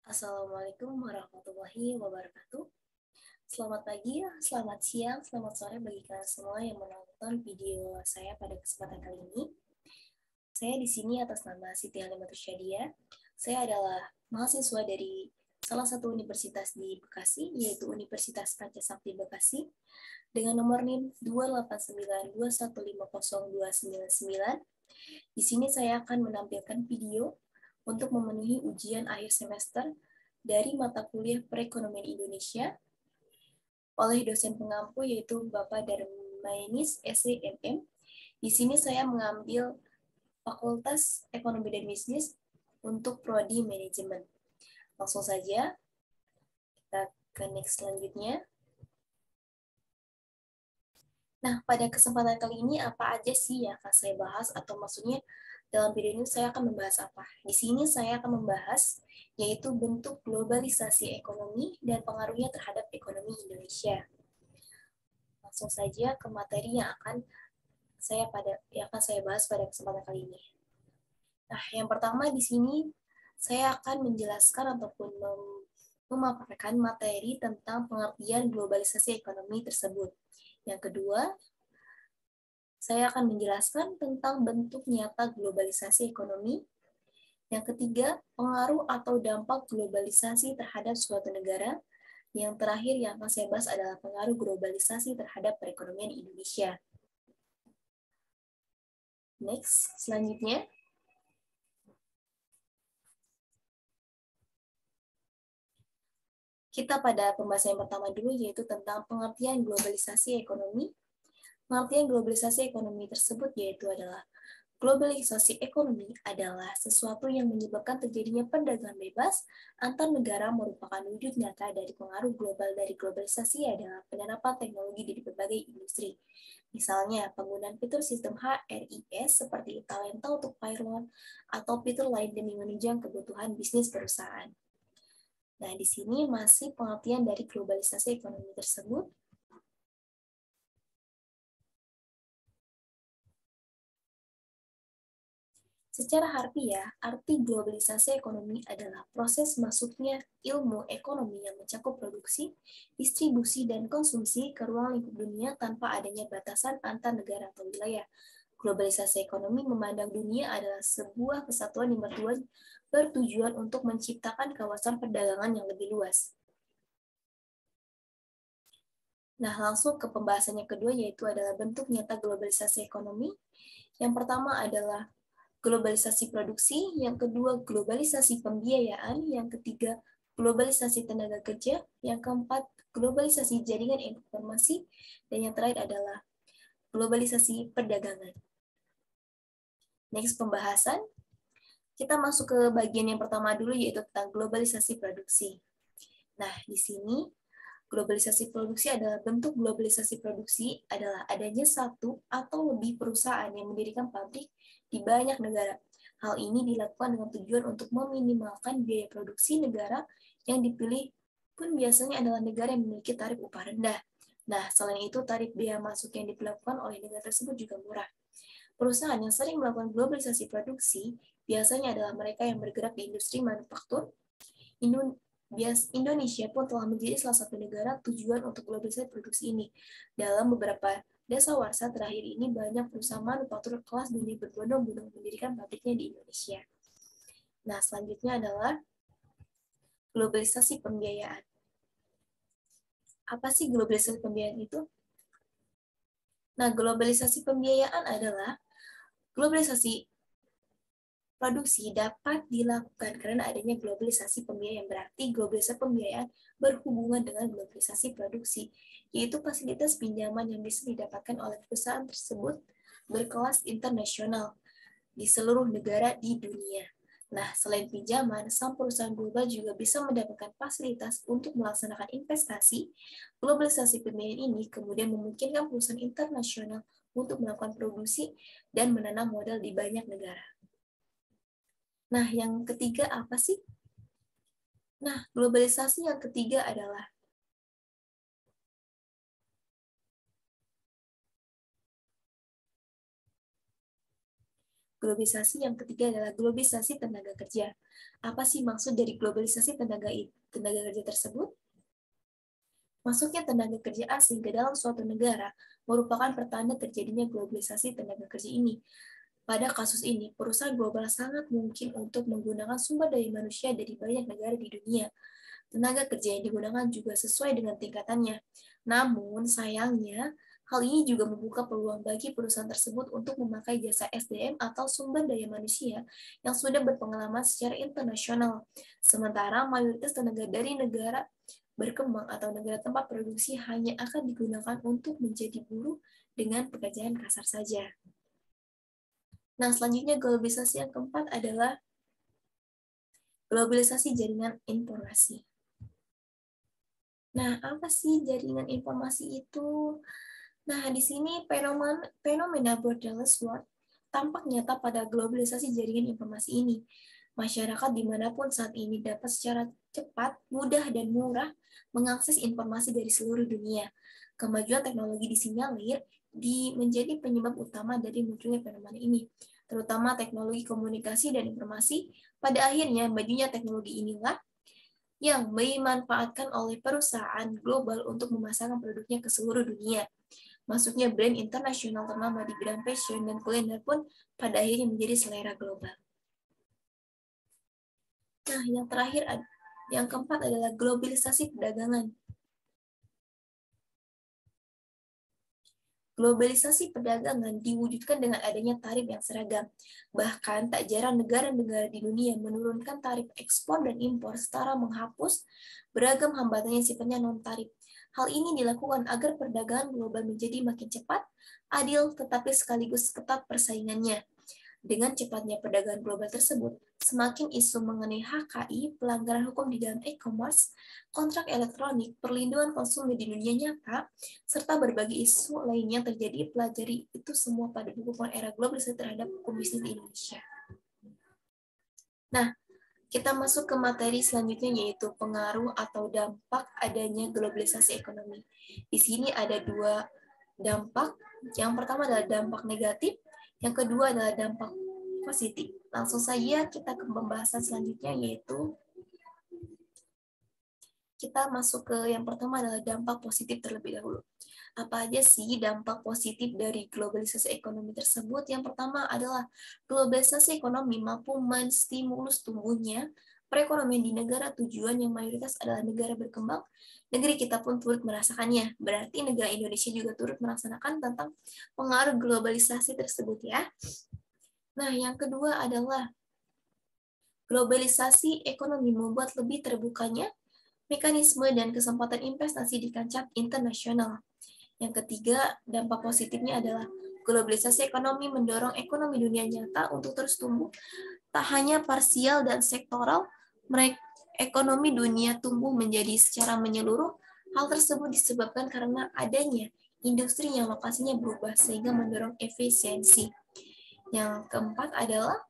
Assalamualaikum warahmatullahi wabarakatuh. Selamat pagi, selamat siang, selamat sore bagi kalian semua yang menonton video saya pada kesempatan kali ini. Saya di sini atas nama Siti Halimatus Syadia. Saya adalah mahasiswa dari salah satu universitas di Bekasi, yaitu Universitas Pancasakti Bekasi, dengan nomor NIM 28921502999. Di sini saya akan menampilkan video untuk memenuhi ujian akhir semester dari mata kuliah Perekonomian Indonesia oleh dosen pengampu yaitu Bapak Darmainis SCMM. Di sini saya mengambil Fakultas Ekonomi dan Bisnis untuk Prodi Manajemen. Langsung saja kita ke next selanjutnya. Nah, pada kesempatan kali ini apa aja sih yang akan saya bahas, atau maksudnya dalam video ini saya akan membahas apa? Di sini saya akan membahas yaitu bentuk globalisasi ekonomi dan pengaruhnya terhadap ekonomi Indonesia. Langsung saja ke materi yang akan saya bahas pada kesempatan kali ini. Nah, yang pertama di sini saya akan menjelaskan ataupun memaparkan materi tentang pengertian globalisasi ekonomi tersebut. Yang kedua, saya akan menjelaskan tentang bentuk nyata globalisasi ekonomi. Yang ketiga, pengaruh atau dampak globalisasi terhadap suatu negara. Yang terakhir yang akan saya bahas adalah pengaruh globalisasi terhadap perekonomian Indonesia. Next, selanjutnya. Kita pada pembahasan yang pertama dulu, yaitu tentang pengertian globalisasi ekonomi. Pengertian globalisasi ekonomi tersebut yaitu adalah globalisasi ekonomi adalah sesuatu yang menyebabkan terjadinya perdagangan bebas antar negara, merupakan wujud nyata dari pengaruh global dari globalisasi adalah penerapan teknologi di berbagai industri. Misalnya, penggunaan fitur sistem HRIS seperti talenta untuk pilot atau fitur lain demi menunjang kebutuhan bisnis perusahaan. Nah, di sini masih pengertian dari globalisasi ekonomi tersebut. Secara harfiah, arti globalisasi ekonomi adalah proses masuknya ilmu ekonomi yang mencakup produksi, distribusi, dan konsumsi ke ruang lingkup dunia tanpa adanya batasan antar negara atau wilayah. Globalisasi ekonomi memandang dunia adalah sebuah kesatuan yang bertujuan untuk menciptakan kawasan perdagangan yang lebih luas. Nah, langsung ke pembahasan yang kedua, yaitu adalah bentuk nyata globalisasi ekonomi. Yang pertama adalah globalisasi produksi, yang kedua globalisasi pembiayaan, yang ketiga globalisasi tenaga kerja, yang keempat globalisasi jaringan informasi, dan yang terakhir adalah globalisasi perdagangan. Next pembahasan, kita masuk ke bagian yang pertama dulu, yaitu tentang globalisasi produksi. Nah, di sini globalisasi produksi adalah bentuk globalisasi produksi adalah adanya satu atau lebih perusahaan yang mendirikan pabrik di banyak negara. Hal ini dilakukan dengan tujuan untuk meminimalkan biaya produksi negara yang dipilih pun biasanya adalah negara yang memiliki tarif upah rendah. Nah, selain itu tarif biaya masuk yang dilakukan oleh negara tersebut juga murah. Perusahaan yang sering melakukan globalisasi produksi biasanya adalah mereka yang bergerak di industri manufaktur. Indonesia pun telah menjadi salah satu negara tujuan untuk globalisasi produksi ini. Dalam beberapa dasawarsa terakhir ini, banyak perusahaan manufaktur kelas dunia berbondong-bondong mendirikan pabriknya di Indonesia. Nah, selanjutnya adalah globalisasi pembiayaan. Apa sih globalisasi pembiayaan itu? Nah, globalisasi pembiayaan adalah globalisasi produksi dapat dilakukan karena adanya globalisasi pembiayaan. Berarti globalisasi pembiayaan berhubungan dengan globalisasi produksi, yaitu fasilitas pinjaman yang bisa didapatkan oleh perusahaan tersebut berkelas internasional di seluruh negara di dunia. Nah, selain pinjaman, sang perusahaan global juga bisa mendapatkan fasilitas untuk melaksanakan investasi. Globalisasi pembiayaan ini kemudian memungkinkan perusahaan internasional untuk melakukan produksi dan menanam modal di banyak negara. Nah, yang ketiga apa sih? Nah, globalisasi yang ketiga adalah Globalisasi yang ketiga adalah globalisasi tenaga kerja. Apa sih maksud dari globalisasi tenaga kerja tersebut? Masuknya tenaga kerja asing ke dalam suatu negara merupakan pertanda terjadinya globalisasi tenaga kerja ini. Pada kasus ini, perusahaan global sangat mungkin untuk menggunakan sumber daya manusia dari banyak negara di dunia. Tenaga kerja yang digunakan juga sesuai dengan tingkatannya. Namun, sayangnya, hal ini juga membuka peluang bagi perusahaan tersebut untuk memakai jasa SDM atau sumber daya manusia yang sudah berpengalaman secara internasional. Sementara mayoritas tenaga dari negara berkembang atau negara tempat produksi hanya akan digunakan untuk menjadi buruh dengan pekerjaan kasar saja. Nah, selanjutnya globalisasi yang keempat adalah globalisasi jaringan informasi. Nah, apa sih jaringan informasi itu? Nah, di sini fenomena borderless world tampak nyata pada globalisasi jaringan informasi ini. Masyarakat dimanapun saat ini dapat secara cepat, mudah, dan murah mengakses informasi dari seluruh dunia. Kemajuan teknologi disinyalir menjadi penyebab utama dari munculnya fenomena ini, terutama teknologi komunikasi dan informasi. Pada akhirnya, majunya teknologi inilah yang dimanfaatkan oleh perusahaan global untuk memasarkan produknya ke seluruh dunia. Masuknya brand internasional ternama di bidang fashion dan kuliner pun pada akhirnya menjadi selera global. Nah, yang keempat adalah globalisasi perdagangan. Globalisasi perdagangan diwujudkan dengan adanya tarif yang seragam. Bahkan tak jarang negara-negara di dunia menurunkan tarif ekspor dan impor setara menghapus beragam hambatan yang sifatnya non-tarif. Hal ini dilakukan agar perdagangan global menjadi makin cepat, adil, tetapi sekaligus ketat persaingannya. Dengan cepatnya perdagangan global tersebut, semakin isu mengenai HKI, pelanggaran hukum di dalam e-commerce, kontrak elektronik, perlindungan konsumen di dunia nyata, serta berbagai isu lainnya terjadi. Pelajari itu semua pada buku era globalisasi terhadap hukum bisnis di Indonesia. Nah, kita masuk ke materi selanjutnya, yaitu pengaruh atau dampak adanya globalisasi ekonomi. Di sini ada dua dampak. Yang pertama adalah dampak negatif, yang kedua adalah dampak positif. Langsung saja kita ke pembahasan selanjutnya, yaitu kita masuk ke yang pertama adalah dampak positif terlebih dahulu. Apa aja sih dampak positif dari globalisasi ekonomi tersebut? Yang pertama adalah globalisasi ekonomi mampu menstimulus tumbuhnya perekonomian di negara tujuan yang mayoritas adalah negara berkembang. Negeri kita pun turut merasakannya. Berarti negara Indonesia juga turut merasakan tentang pengaruh globalisasi tersebut ya. Nah, yang kedua adalah globalisasi ekonomi membuat lebih terbukanya mekanisme dan kesempatan investasi di kancah internasional. Yang ketiga, dampak positifnya adalah globalisasi ekonomi mendorong ekonomi dunia nyata untuk terus tumbuh. Tak hanya parsial dan sektoral, ekonomi dunia tumbuh menjadi secara menyeluruh. Hal tersebut disebabkan karena adanya industri yang lokasinya berubah sehingga mendorong efisiensi. Yang keempat adalah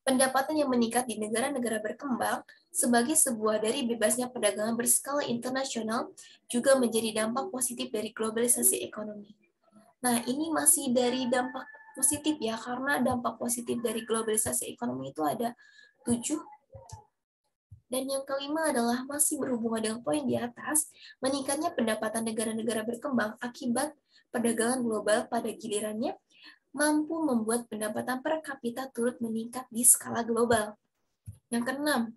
pendapatan yang meningkat di negara-negara berkembang sebagai sebuah dari bebasnya perdagangan berskala internasional juga menjadi dampak positif dari globalisasi ekonomi. Nah, ini masih dari dampak positif ya, karena dampak positif dari globalisasi ekonomi itu ada 7. Dan yang kelima adalah masih berhubungan dengan poin di atas, meningkatnya pendapatan negara-negara berkembang akibat perdagangan global pada gilirannya mampu membuat pendapatan per kapita turut meningkat di skala global. Yang keenam,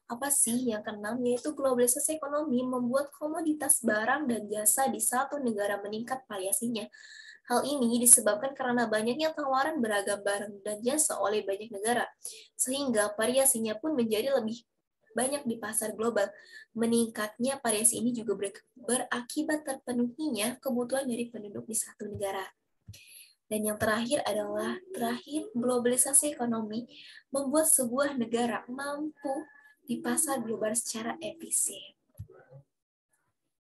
apa sih yang keenam? Yaitu globalisasi ekonomi membuat komoditas barang dan jasa di satu negara meningkat variasinya. Hal ini disebabkan karena banyaknya tawaran beragam barang dan jasa oleh banyak negara, sehingga variasinya pun menjadi lebih banyak di pasar global. Meningkatnya variasi ini juga berakibat terpenuhinya kebutuhan dari penduduk di satu negara. Dan yang terakhir adalah globalisasi ekonomi membuat sebuah negara mampu di pasar global secara efisien.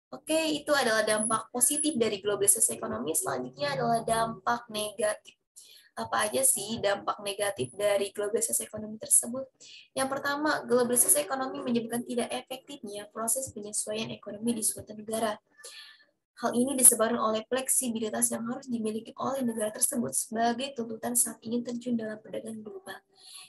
Oke, itu adalah dampak positif dari globalisasi ekonomi. Selanjutnya adalah dampak negatif. Apa aja sih dampak negatif dari globalisasi ekonomi tersebut? Yang pertama, globalisasi ekonomi menyebabkan tidak efektifnya proses penyesuaian ekonomi di suatu negara. Hal ini disebabkan oleh fleksibilitas yang harus dimiliki oleh negara tersebut sebagai tuntutan saat ingin terjun dalam perdagangan global.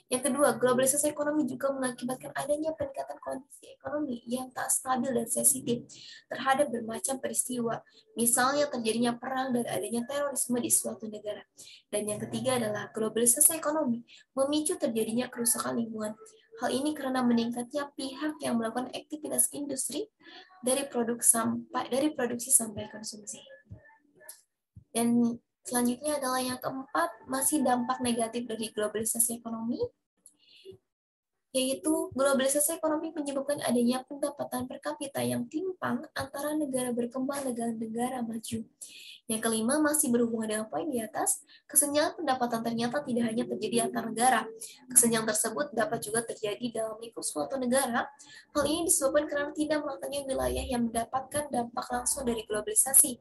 Yang kedua, globalisasi ekonomi juga mengakibatkan adanya peningkatan kondisi ekonomi yang tak stabil dan sensitif terhadap bermacam peristiwa, misalnya terjadinya perang dan adanya terorisme di suatu negara. Dan yang ketiga adalah globalisasi ekonomi memicu terjadinya kerusakan lingkungan. Hal ini karena meningkatnya pihak yang melakukan aktivitas industri dari produksi sampai konsumsi. Dan selanjutnya adalah yang keempat, masih dampak negatif dari globalisasi ekonomi, yaitu globalisasi ekonomi menyebabkan adanya pendapatan per kapita yang timpang antara negara berkembang dan negara maju. Yang kelima, masih berhubungan dengan poin di atas, kesenjangan pendapatan ternyata tidak hanya terjadi antar negara. Kesenjangan tersebut dapat juga terjadi dalam lingkup suatu negara. Hal ini disebabkan karena tidak melatanya wilayah yang mendapatkan dampak langsung dari globalisasi.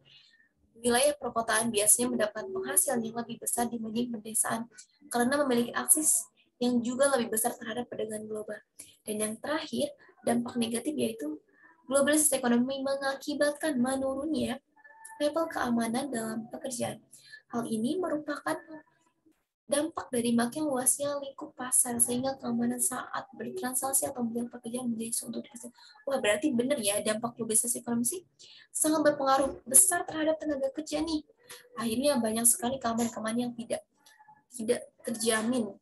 Wilayah perkotaan biasanya mendapat penghasilan yang lebih besar dibanding pedesaan karena memiliki akses yang juga lebih besar terhadap perdagangan global. Dan yang terakhir, dampak negatif yaitu globalisasi ekonomi mengakibatkan menurunnya level keamanan dalam pekerjaan. Hal ini merupakan dampak dari makin luasnya lingkup pasar sehingga keamanan saat bertransaksi atau mungkin pekerjaan menjadi suatu dikasih. Wah, berarti benar ya dampak globalisasi ekonomi sih sangat berpengaruh besar terhadap tenaga kerja nih. Akhirnya banyak sekali keamanan-keamanan yang tidak terjamin.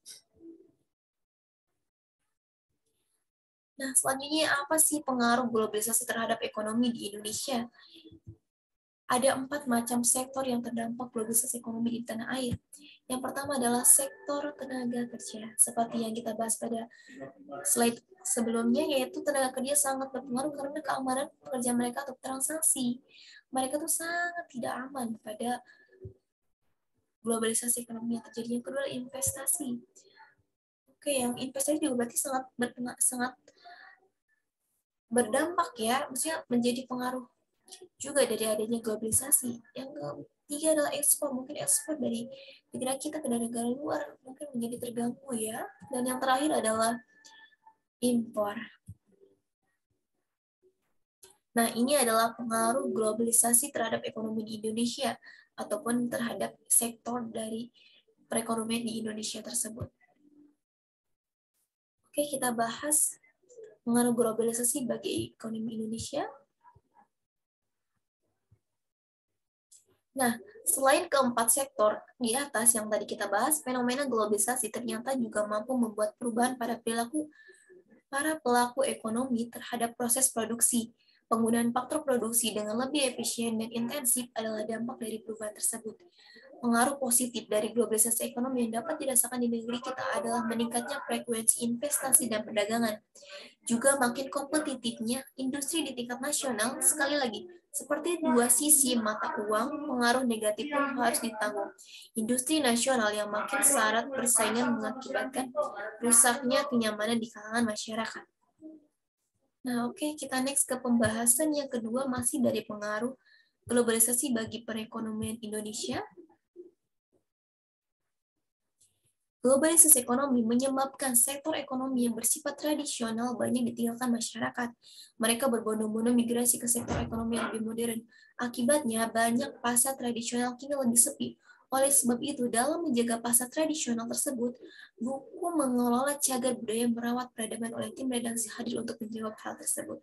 Nah, selanjutnya apa sih pengaruh globalisasi terhadap ekonomi di Indonesia? Ada 4 macam sektor yang terdampak globalisasi ekonomi di tanah air. Yang pertama adalah sektor tenaga kerja, seperti yang kita bahas pada slide sebelumnya, yaitu tenaga kerja sangat berpengaruh karena keamanan pekerjaan mereka atau transaksi. Mereka tuh sangat tidak aman pada globalisasi ekonomi yang terjadi. Yang kedua adalah investasi. Oke, yang investasi juga berarti sangat berdampak ya, maksudnya menjadi pengaruh juga dari adanya globalisasi. Yang ketiga adalah ekspor, mungkin ekspor dari negara kita ke negara luar mungkin menjadi terganggu ya. Dan yang terakhir adalah impor. Nah, ini adalah pengaruh globalisasi terhadap ekonomi di Indonesia ataupun terhadap sektor dari perekonomian di Indonesia tersebut. Oke, kita bahas pengaruh globalisasi bagi ekonomi Indonesia. Nah, selain keempat sektor di atas yang tadi kita bahas, fenomena globalisasi ternyata juga mampu membuat perubahan pada perilaku para pelaku ekonomi terhadap proses produksi. Penggunaan faktor produksi dengan lebih efisien dan intensif adalah dampak dari perubahan tersebut. Pengaruh positif dari globalisasi ekonomi yang dapat dirasakan di negeri kita adalah meningkatnya frekuensi investasi dan perdagangan. Juga makin kompetitifnya industri di tingkat nasional. Sekali lagi, seperti dua sisi mata uang, pengaruh negatif pun harus ditanggung. Industri nasional yang makin syarat persaingan mengakibatkan rusaknya kenyamanan di kalangan masyarakat. Nah, oke, kita next ke pembahasan yang kedua masih dari pengaruh globalisasi bagi perekonomian Indonesia. Globalisasi ekonomi menyebabkan sektor ekonomi yang bersifat tradisional banyak ditinggalkan masyarakat. Mereka berbondong-bondong migrasi ke sektor ekonomi yang lebih modern. Akibatnya, banyak pasar tradisional kini lebih sepi. Oleh sebab itu, dalam menjaga pasar tradisional tersebut, buku mengelola cagar budaya merawat peradaban oleh tim redaksi hadir untuk menjawab hal tersebut.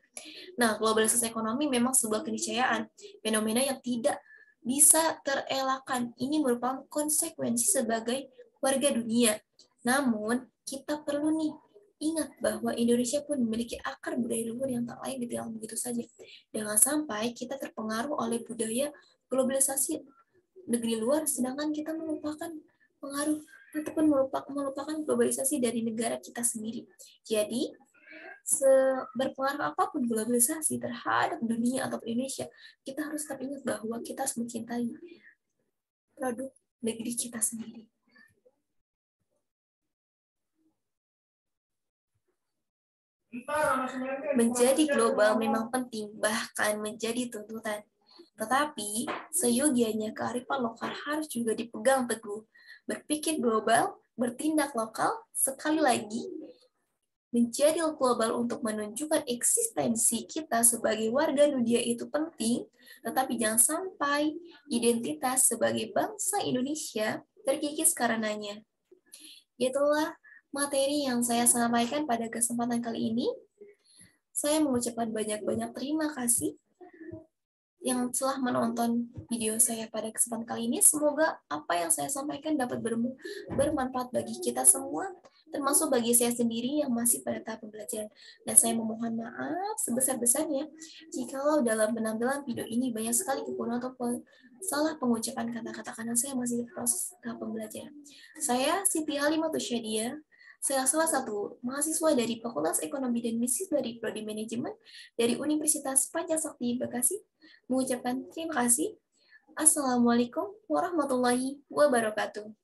Nah, globalisasi ekonomi memang sebuah keniscayaan, fenomena yang tidak bisa terelakkan. Ini merupakan konsekuensi sebagai warga dunia. Namun, kita perlu nih ingat bahwa Indonesia pun memiliki akar budaya luhur yang tak lain ditinggal begitu saja. Jangan sampai kita terpengaruh oleh budaya globalisasi negeri luar, sedangkan kita melupakan pengaruh ataupun melupakan globalisasi dari negara kita sendiri. Jadi, berpengaruh apapun globalisasi terhadap dunia atau Indonesia, kita harus tetap ingat bahwa kita harus mencintai produk negeri kita sendiri. Menjadi global memang penting, bahkan menjadi tuntutan. Tetapi, seyogianya kearifan lokal harus juga dipegang teguh. Berpikir global, bertindak lokal, sekali lagi, menjadi global untuk menunjukkan eksistensi kita sebagai warga dunia itu penting, tetapi jangan sampai identitas sebagai bangsa Indonesia terkikis karenanya. Itulah materi yang saya sampaikan pada kesempatan kali ini. Saya mengucapkan banyak-banyak terima kasih yang telah menonton video saya pada kesempatan kali ini. Semoga apa yang saya sampaikan dapat bermanfaat bagi kita semua, termasuk bagi saya sendiri yang masih pada tahap pembelajaran. Dan saya memohon maaf sebesar-besarnya jikalau dalam penampilan video ini banyak sekali kekurangan atau salah pengucapan kata-kata karena saya masih di proses tahap pembelajaran. Saya Siti Halimah Tusyadia. Saya salah satu mahasiswa dari Fakultas Ekonomi dan Bisnis dari Prodi Manajemen dari Universitas Pancasakti Bekasi, mengucapkan terima kasih. Assalamualaikum warahmatullahi wabarakatuh.